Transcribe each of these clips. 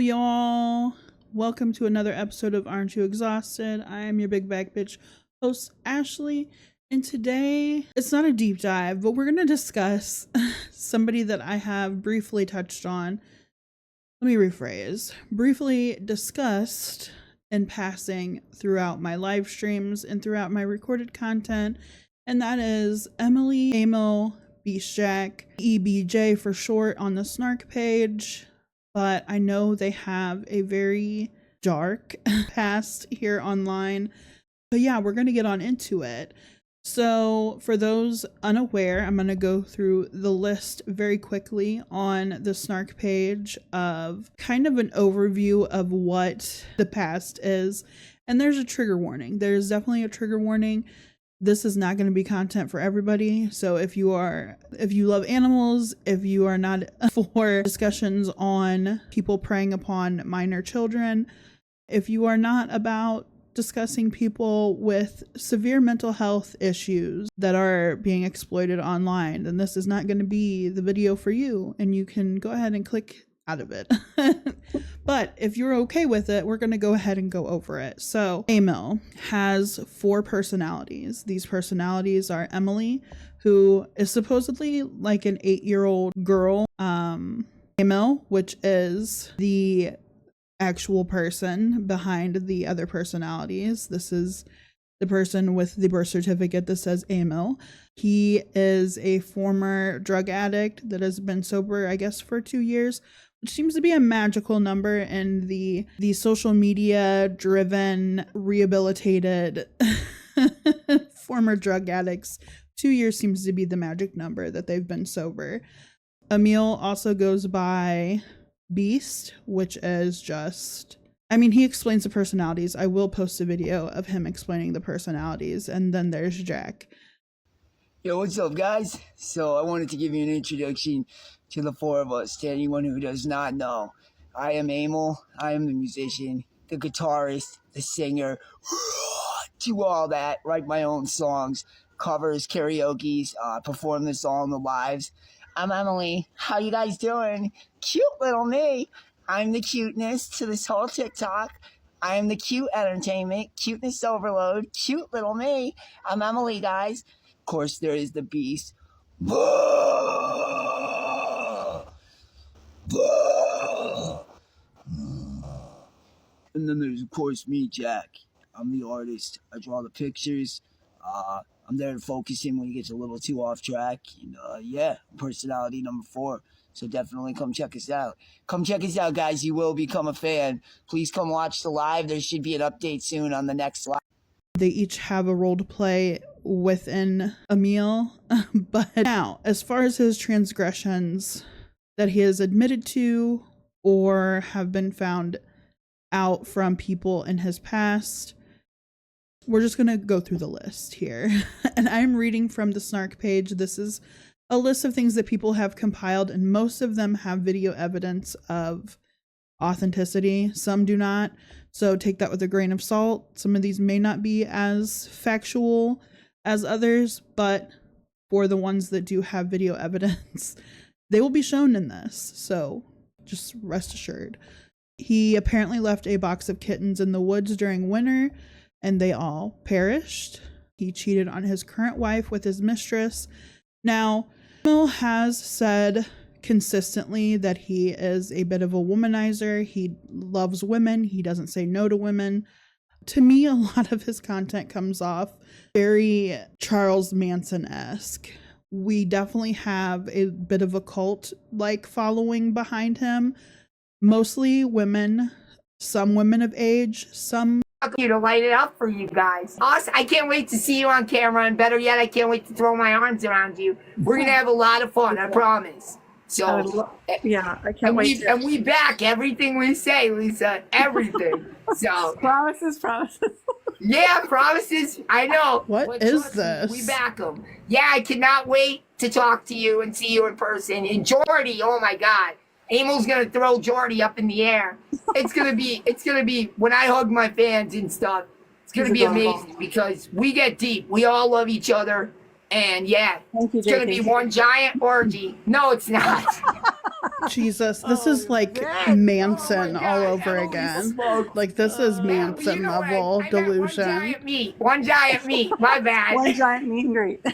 y'all. Welcome to another episode of Aren't You Exhausted? I am your big bag bitch host, Ashley. And today, it's not a deep dive, but we're going to discuss somebody that I have briefly touched on. Let me rephrase. Briefly discussed in passing throughout my live streams and throughout my recorded content. And that is Emily, Emil, E.E.B.J, E.E.B.J for short on the Snark page. But I know they have a very dark past here online. But yeah, we're going to get on into it. So for those unaware, I'm going to go through the list very quickly on the Snark page of kind of an overview of what the past is. And there's a trigger warning. There's definitely a trigger warning. This is not going to be content for everybody. So if you love animals, if you are not for discussions on people preying upon minor children, if you are not about discussing people with severe mental health issues that are being exploited online, then this is not going to be the video for you, and you can go ahead and click out of it. But if you're okay with it, we're going to go ahead and go over it. So Amil has 4 personalities. These personalities are Emily, who is supposedly like an 8-year-old girl. Amil, which is the actual person behind the other personalities. This is the person with the birth certificate that says Amil. He is a former drug addict that has been sober, I guess, for 2 years, which seems to be a magical number in the social media driven, rehabilitated former drug addicts. 2 years seems to be the magic number that they've been sober. Emil also goes by Beast, which is just, he explains the personalities. I will post a video of him explaining the personalities. And then there's Jack. Yo, what's up, guys? So I wanted to give you an introduction to the 4 of us, to anyone who does not know. I am Emil. I am the musician, the guitarist, the singer, do all that, write my own songs, covers, karaoke's, perform this all in the lives. I'm Emily. How you guys doing? Cute little me. I'm the cuteness to this whole TikTok. I am the cute entertainment, cuteness overload, cute little me. I'm Emily, guys. Of course, there is the Beast. And then there's, of course, me, Jack. I'm the artist. I draw the pictures. I'm there to focus him when he gets a little too off track. And yeah, personality number 4. So definitely come check us out. Come check us out, guys. You will become a fan. Please come watch the live. There should be an update soon on the next live. They each have a role to play within Amil. But now, as far as his transgressions that he has admitted to or have been found out from people in his past, we're just going to go through the list here. And I'm reading from the Snark page. This is a list of things that people have compiled, and most of them have video evidence of authenticity. Some do not. So take that with a grain of salt. Some of these may not be as factual as others, but for the ones that do have video evidence, they will be shown in this. So just rest assured. He apparently left a box of kittens in the woods during winter, and they all perished. He cheated on his current wife with his mistress. Now, Emil has said consistently that he is a bit of a womanizer. He loves women. He doesn't say no to women. To me, a lot of his content comes off very Charles Manson-esque. We definitely have a bit of a cult-like following behind him. Mostly women, some women of age, some you to light it up for you guys. Awesome. I can't wait to see you on camera, and better yet, I can't wait to throw my arms around you. We're gonna have a lot of fun, I promise. So yeah, I can't wait. And we back everything we say, Lisa. Everything. So promises. Yeah, promises. I know. What is this? We back them. Yeah, I cannot wait to talk to you and see you in person. And Jordy, oh my God. Emil's gonna throw Jordy up in the air. It's gonna be when I hug my fans and stuff. It's gonna be amazing because we get deep. We all love each other, and yeah, it's gonna be one giant orgy. No, it's not. Jesus, this is like man. Manson Oh my all God, over Emily again. smoked. Like this is You Manson know what? level I meant delusion. One giant meat. My bad. One giant meet and greet.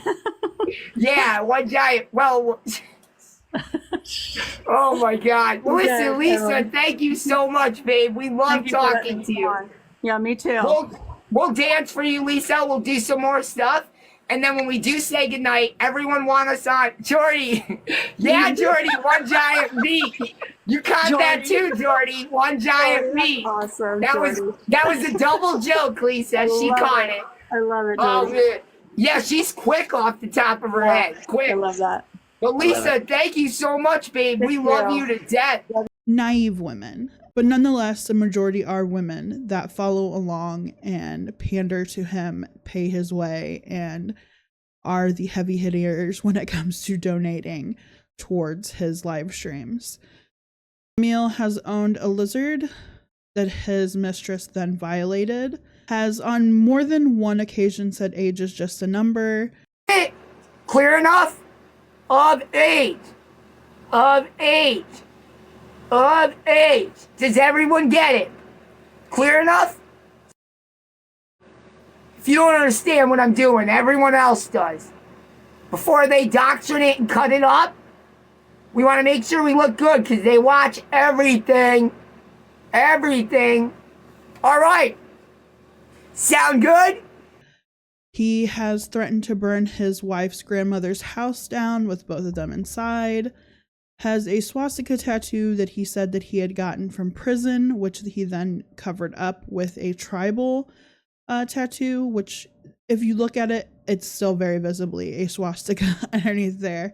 Yeah, one giant. Well, oh my God. Well, listen, Okay, Lisa, Emily. thank you so much, babe. We love Thank you for letting talking me to you. on. Yeah, me too. We'll dance for you, Lisa. We'll do some more stuff. And then when we do say goodnight, everyone want us on. Jordy. Yeah, Jordy, one giant meat. You caught that too, Jordy. One giant meat. Awesome, That Jordy. was a double joke, Lisa. She caught it. I love it, Oh, Jordy. man. Yeah, she's quick off the top of her head. Quick. I love that. But Lisa, thank you so much, babe. We love you to death. Naive women. But nonetheless, the majority are women that follow along and pander to him, pay his way, and are the heavy hitters when it comes to donating towards his live streams. Emil has owned a lizard that his mistress then violated, has on more than one occasion said age is just a number. Clear enough? Of age. Of age. Of age. Does everyone get it? Clear enough? If you don't understand what I'm doing, everyone else does. Before they doctrinate and cut it up, we want to make sure we look good because they watch everything. Everything. All right. Sound good? He has threatened to burn his wife's grandmother's house down with both of them inside. Has a swastika tattoo that he said that he had gotten from prison, which he then covered up with a tribal tattoo, which if you look at it, it's still very visibly a swastika underneath there.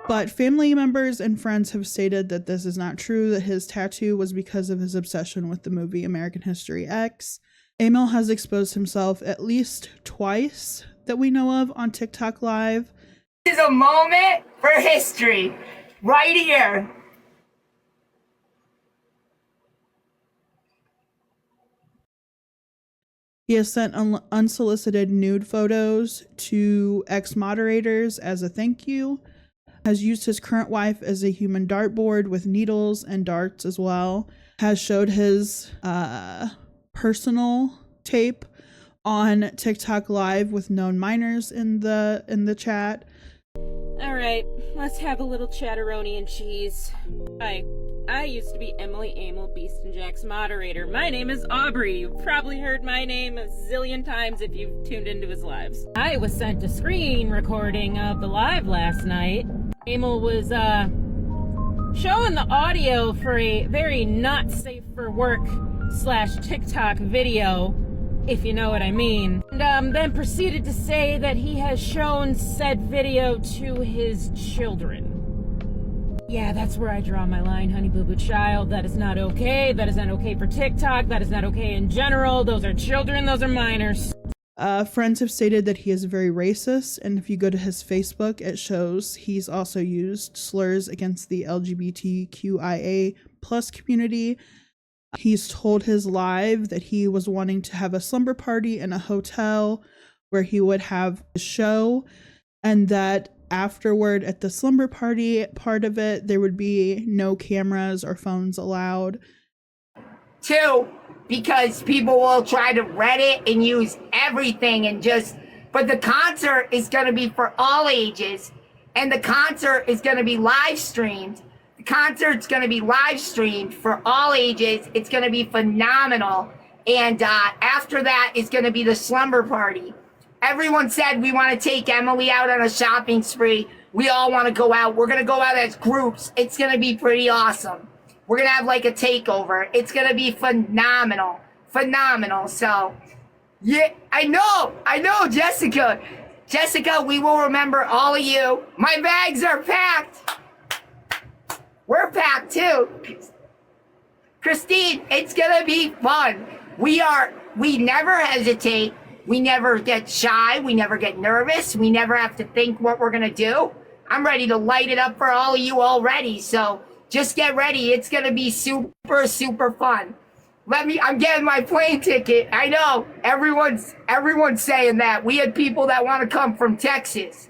But family members and friends have stated that this is not true, that his tattoo was because of his obsession with the movie American History X. Emil has exposed himself at least twice that we know of on TikTok Live. This is a moment for history. Right here. He has sent unsolicited nude photos to ex-moderators as a thank you. Has used his current wife as a human dartboard with needles and darts as well. Has showed his personal tape on TikTok Live with known minors in the chat. All right, let's have a little chatteroni and cheese. Hi, I used to be Emily, Emil, Beast and Jack's moderator. My name is Aubrey. You've probably heard my name a zillion times if you've tuned into his lives. I was sent a screen recording of the live last night. Emil was showing the audio for a very not safe for work / TikTok video, if you know what I mean. And then proceeded to say that he has shown said video to his children. Yeah, that's where I draw my line, honey boo boo child. That is not okay. That is not okay for TikTok. That is not okay in general. Those are children. Those are minors. Friends have stated that he is very racist, and if you go to his Facebook, it shows he's also used slurs against the LGBTQIA plus community. He's told his live that he was wanting to have a slumber party in a hotel where he would have a show, and that afterward at the slumber party part of it, there would be no cameras or phones allowed. 2, because people will try to Reddit and use everything and but the concert is going to be for all ages, and the concert is going to be live streamed. The concert's going to be live streamed for all ages. It's going to be phenomenal. And after that is going to be the slumber party. Everyone said we want to take Emily out on a shopping spree. We all want to go out. We're going to go out as groups. It's going to be pretty awesome. We're going to have like a takeover. It's going to be phenomenal. Phenomenal. So, yeah, I know, Jessica. Jessica, we will remember all of you. My bags are packed. We're packed too. Christine, it's going to be fun. We never hesitate. We never get shy. We never get nervous. We never have to think what we're going to do. I'm ready to light it up for all of you already. So just get ready. It's going to be super, super fun. I'm getting my plane ticket. I know everyone's saying that. We had people that want to come from Texas.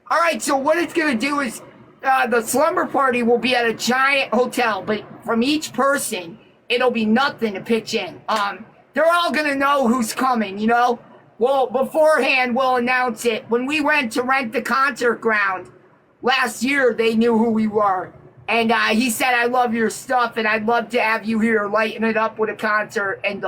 All right, so what it's going to do is the slumber party will be at a giant hotel, but from each person, it'll be nothing to pitch in. They're all going to know who's coming, you know? Well, beforehand, we'll announce it. When we went to rent the concert ground last year, they knew who we were. And he said, I love your stuff, and I'd love to have you here lighting it up with a concert. And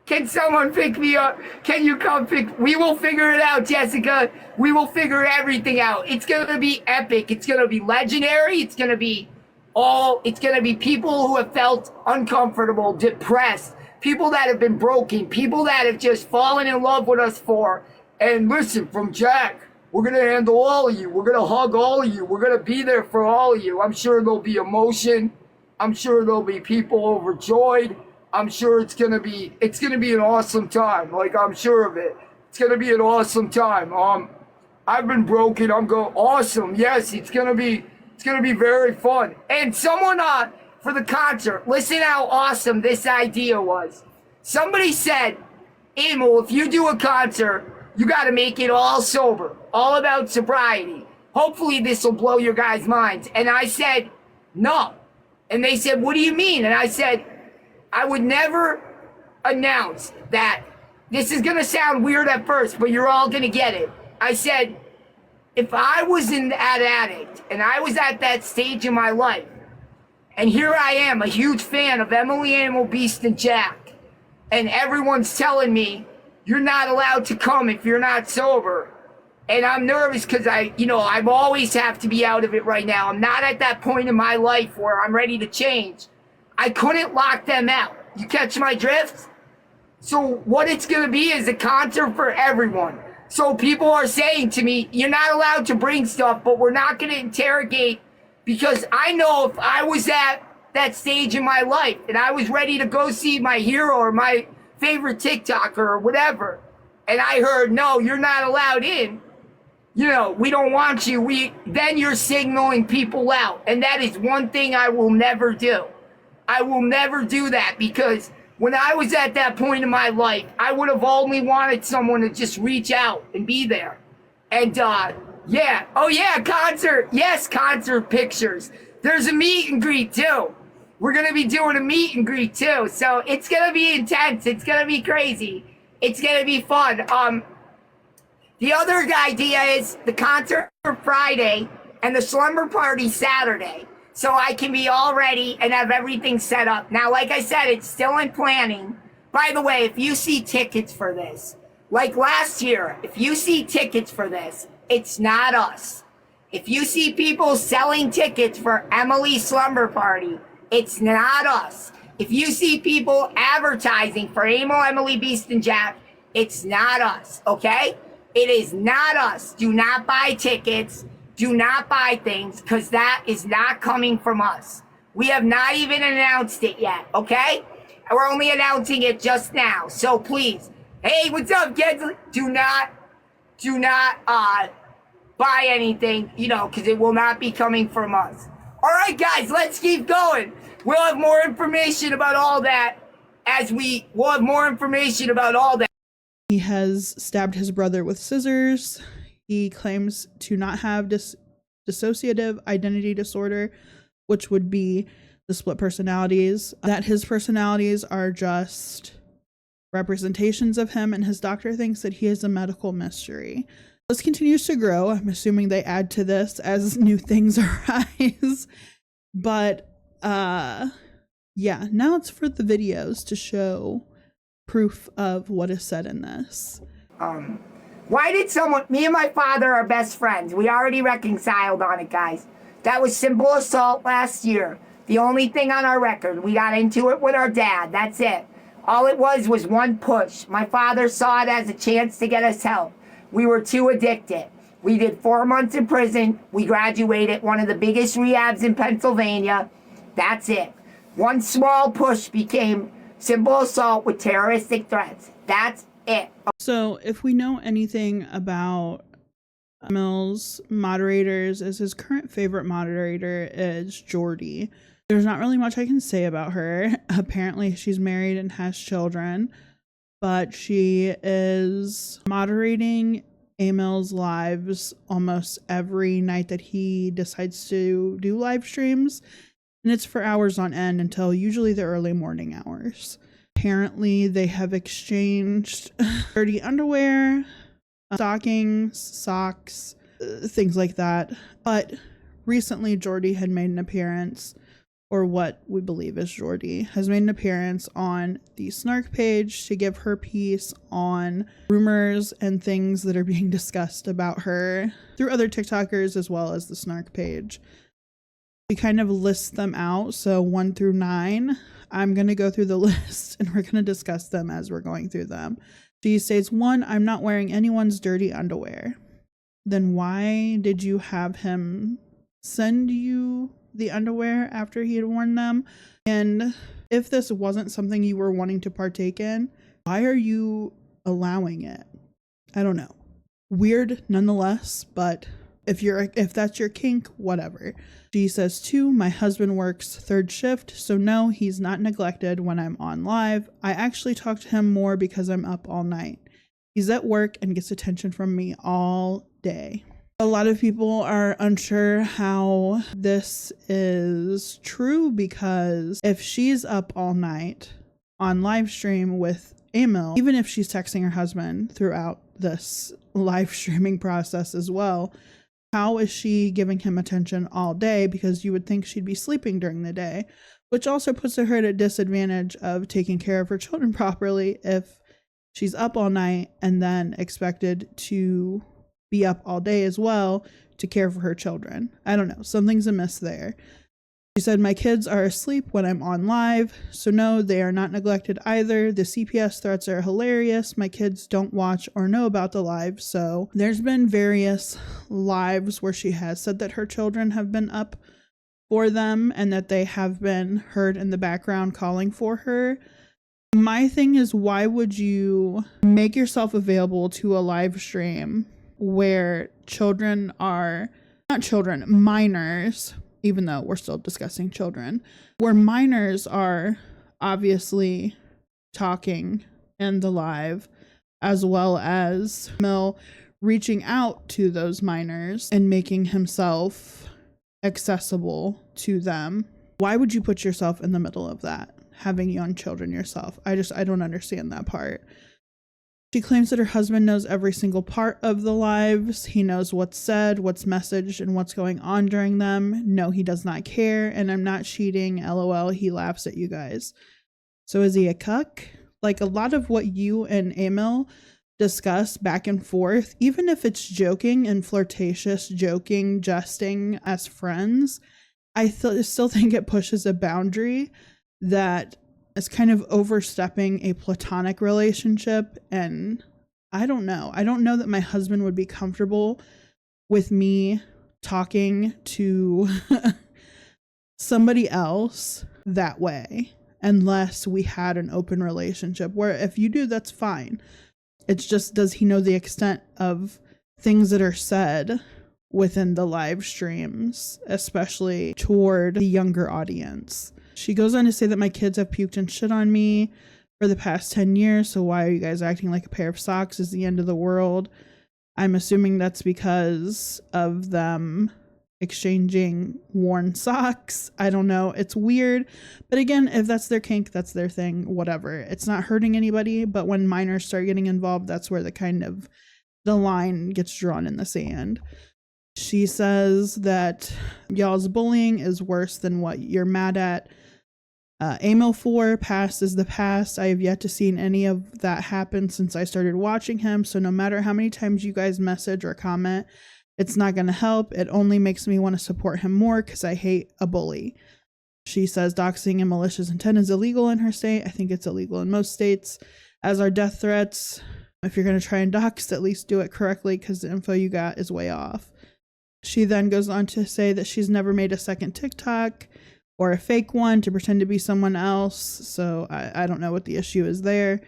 can someone pick me up? Can you come pick? We will figure it out, Jessica. We will figure everything out. It's going to be epic. It's going to be legendary. It's going to be people who have felt uncomfortable, depressed, people that have been broken, people that have just fallen in love with us for. And listen, from Jack, we're going to handle all of you. We're going to hug all of you. We're going to be there for all of you. I'm sure there'll be emotion. I'm sure there'll be people overjoyed. I'm sure it's going to be an awesome time. Like, I'm sure of it. It's going to be an awesome time. I've been broken. I'm going, awesome. Yes, it's going to be very fun. And someone, for the concert, listen how awesome this idea was. Somebody said, Emil, if you do a concert, you got to make it all sober, all about sobriety. Hopefully this will blow your guys' minds. And I said, no. And they said, what do you mean? And I said, I would never announce that. This is going to sound weird at first, but you're all going to get it. I said, if I was an addict and I was at that stage in my life, and here I am, a huge fan of Emily, Amil, Beast, and Jack, and everyone's telling me, you're not allowed to come if you're not sober. And I'm nervous because I always have to be out of it right now. I'm not at that point in my life where I'm ready to change. I couldn't lock them out. You catch my drift? So what it's going to be is a concert for everyone. So people are saying to me, you're not allowed to bring stuff, but we're not going to interrogate, because I know if I was at that stage in my life and I was ready to go see my hero or my favorite TikToker or whatever, and I heard, no, you're not allowed in, we don't want you, then you're signaling people out. And that is one thing I will never do. I will never do that, because when I was at that point in my life, I would have only wanted someone to just reach out and be there. And yeah, oh yeah, concert, yes, concert pictures. There's a meet and greet too. We're going to be doing a meet and greet too. So it's going to be intense. It's going to be crazy. It's going to be fun. The other idea is the concert Friday and the slumber party Saturday. So I can be all ready and have everything set up. Now, like I said, it's still in planning. By the way, if you see tickets for this, like last year, if you see tickets for this, it's not us. If you see people selling tickets for Emily's slumber party, it's not us. If you see people advertising for Amil, Emily, Beast, and Jack, it's not us, okay? It is not us. Do not buy tickets. Do not buy things, because that is not coming from us. We have not even announced it yet, okay? We're only announcing it just now. So please, hey, what's up, kids? Do not buy anything, because it will not be coming from us. All right, guys, let's keep going. We'll have more information about all that He has stabbed his brother with scissors. He claims to not have dissociative identity disorder, which would be the split personalities, that his personalities are just representations of him, and his doctor thinks that he is a medical mystery. This continues to grow. I'm assuming they add to this as new things arise. But yeah, now it's for the videos to show proof of what is said in this. Why did me and my father are best friends. We already reconciled on it, guys. That was simple assault last year. The only thing on our record. We got into it with our dad. That's it. All it was one push. My father saw it as a chance to get us help. We were too addicted. We did 4 months in prison. We graduated one of the biggest rehabs in Pennsylvania. That's it. One small push became simple assault with terroristic threats. That's it. So if we know anything about Emil's moderators is his current favorite moderator is Jordy. There's not really much I can say about her. Apparently she's married and has children, but she is moderating Emil's lives almost every night that he decides to do live streams, and it's for hours on end until usually the early morning hours. Apparently they have exchanged dirty underwear, stockings, socks, things like that. But recently Jordy had made an appearance, or what we believe is Jordy, has made an appearance on the Snark page to give her piece on rumors and things that are being discussed about her through other TikTokers as well as the Snark page. We kind of list them out, so 1 through 9. I'm going to go through the list and we're going to discuss them as we're going through them. She states, 1, I'm not wearing anyone's dirty underwear. Then why did you have him send you the underwear after he had worn them? And if this wasn't something you were wanting to partake in, why are you allowing it? I don't know. Weird nonetheless, but if that's your kink, whatever. She says 2, my husband works 3rd shift, so no, he's not neglected when I'm on live. I actually talk to him more because I'm up all night. He's at work and gets attention from me all day. A lot of people are unsure how this is true, because if she's up all night on live stream with Amil, even if she's texting her husband throughout this live streaming process as well, how is she giving him attention all day? Because you would think she'd be sleeping during the day, which also puts her at a disadvantage of taking care of her children properly if she's up all night and then expected to be up all day as well to care for her children. I don't know. Something's amiss there. She said, my kids are asleep when I'm on live, so no, they are not neglected either. The CPS threats are hilarious. My kids don't watch or know about the live, so there's been various lives where she has said that her children have been up for them and that they have been heard in the background calling for her. My thing is, why would you make yourself available to a live stream where children are, not children, minors, even though we're still discussing children, where minors are obviously talking in the live, as well as Emil reaching out to those minors and making himself accessible to them? Why would you put yourself in the middle of that, having young children yourself? I don't understand that part. She claims that her husband knows every single part of the lives. He knows what's said, what's messaged, and what's going on during them. No, he does not care, and I'm not cheating. LOL, he laughs at you guys. So is he a cuck? Like, a lot of what you and Emil discuss back and forth, even if it's joking and flirtatious, joking, jesting as friends, I still think it pushes a boundary that is kind of overstepping a platonic relationship. And I don't know that my husband would be comfortable with me talking to somebody else that way unless we had an open relationship, where if you do, that's fine. It's just, does he know the extent of things that are said within the live streams, especially toward the younger audience? She goes on to say that my kids have puked and shit on me for the past 10 years, so why are you guys acting like a pair of socks is the end of the world? I'm assuming that's because of them exchanging worn socks. I don't know. It's weird. But again, if that's their kink, that's their thing, whatever. It's not hurting anybody, but when minors start getting involved, that's where the line gets drawn in the sand. She says that y'all's bullying is worse than what you're mad at Amil for. Past is the past. I have yet to see any of that happen since I started watching him, so no matter how many times you guys message or comment, it's not going to help. It only makes me want to support him more because I hate a bully. She says doxing and malicious intent is illegal in her state. I think it's illegal in most states, as are death threats. If you're going to try and dox, at least do it correctly because the info you got is way off. She then goes on to say that she's never made a second TikTok or a fake one to pretend to be someone else. So I don't know what the issue is there.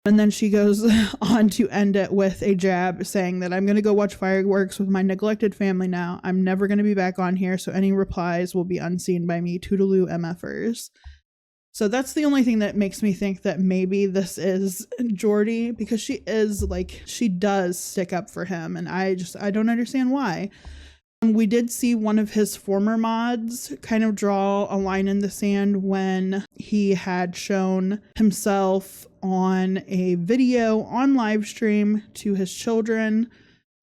And then she goes on to end it with a jab saying that I'm going to go watch fireworks with my neglected family now. I'm never going to be back on here, so any replies will be unseen by me. Toodaloo MFers. So that's the only thing that makes me think that maybe this is Jordy, because she is like, she does stick up for him, and I don't understand why. We did see one of his former mods kind of draw a line in the sand when he had shown himself on a video on live stream to his children.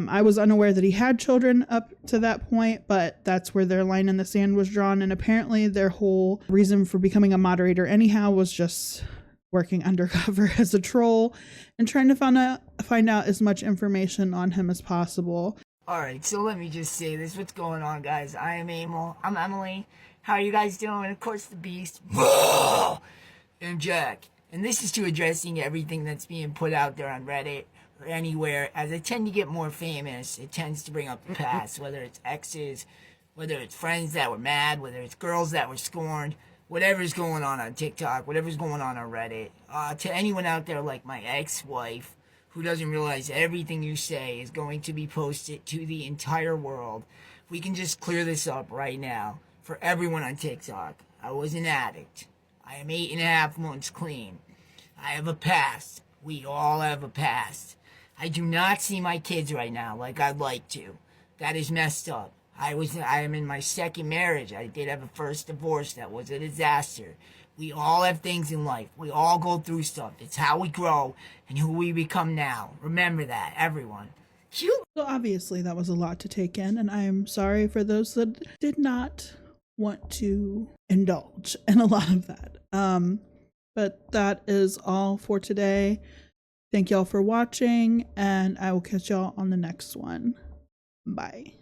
I was unaware that he had children up to that point, but that's where their line in the sand was drawn. And apparently their whole reason for becoming a moderator anyhow was just working undercover as a troll and trying to find out as much information on him as possible. Alright, so let me just say this. What's going on, guys? I am Emil. I'm Emily. How are you guys doing? Of course, the Beast. And Jack. And this is to addressing everything that's being put out there on Reddit or anywhere. As I tend to get more famous, it tends to bring up the past, whether it's exes, whether it's friends that were mad, whether it's girls that were scorned, whatever's going on TikTok, whatever's going on Reddit. To anyone out there like my ex-wife, who doesn't realize everything you say is going to be posted to the entire world, we can just clear this up right now for everyone on TikTok. I was an addict. I am 8.5 months clean. I have a past. We all have a past. I do not see my kids right now like I'd like to. That is messed up. I am in my second marriage. I did have a first divorce that was a disaster. We all have things in life. We all go through stuff. It's how we grow and who we become now. Remember that, everyone. So obviously that was a lot to take in, and I am sorry for those that did not want to indulge in a lot of that. But that is all for today. Thank y'all for watching, and I will catch y'all on the next one. Bye.